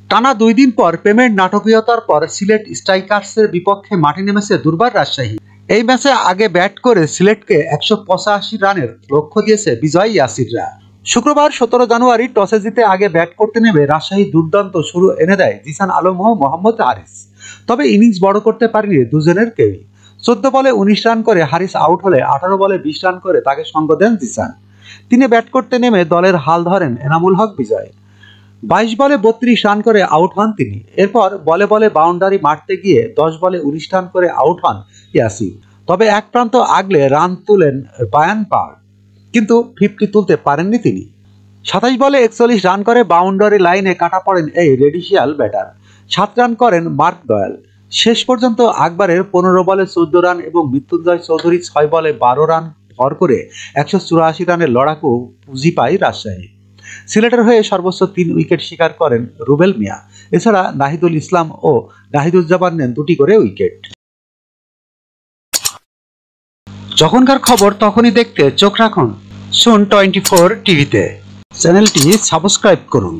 টানা 2 দিন পর পেমেন্ট নাটকীয়তার পর সিলেট স্ট্রাইকার্সের বিপক্ষে মাঠে নেমেছে দুর্বার রাজশাহী। এই ম্যাচে আগে ব্যাট করে সিলেটকে 185 রানের লক্ষ্য দিয়েছে বিজয় ইয়াসিররা। শুক্রবার 17 জানুয়ারি টসে জিতে আগে ব্যাট করতে নেমে রাজশাহী দুর্দান্ত শুরু এনে দেয় জিসান আলম ও মোহাম্মদ হারিস। তবে ইনিংস বড় করতে পারেনি দুজনের কেউই। 14 বলে 19 রান করে হারিস আউট হলে 18 বলে 20 রান করে তাকে সঙ্গ দেন জিসান। তিনি ব্যাট করতে নেমে দলের হাল ধরেন এনামুল হক বিজয়। 22 বলে 32 রান করে আউট হন তিনি। এরপর বলে বলে বাউন্ডারি মারতে গিয়ে 10 বলে 19 রান করে আউট হন ইয়াসির। তবে এক প্রান্ত আগলে রান তুলেন বায়ান পার, কিন্তু 50 তুলতে পারেননি তিনি। 27 বলে 41 রান করে বাউন্ডারি লাইনে কাটা পড়েন এই রেডিশিয়াল ব্যাটার। 7 রান করেন মার্ক দয়াল। শেষ পর্যন্ত আকবরের 15 বলে 14 রান এবং মৃত্যুঞ্জয় চৌধুরী 6 বলে 12 রান ভর করে 184 রানের লড়াকু পুঁজি পায় রাজশাহী। সিলেটের হয়ে সর্বোচ্চ 3 উইকেট শিকার করেন রুবেল মিয়া। এছাড়া নাহিদুল ইসলাম ও নাহিদুজ্জামান নেন 2টি করে উইকেট। যখনকার খবর তখনই দেখতে চোখ রাখুন সুন 24 টিভিতে। চ্যানেলটি সাবস্ক্রাইব করুন।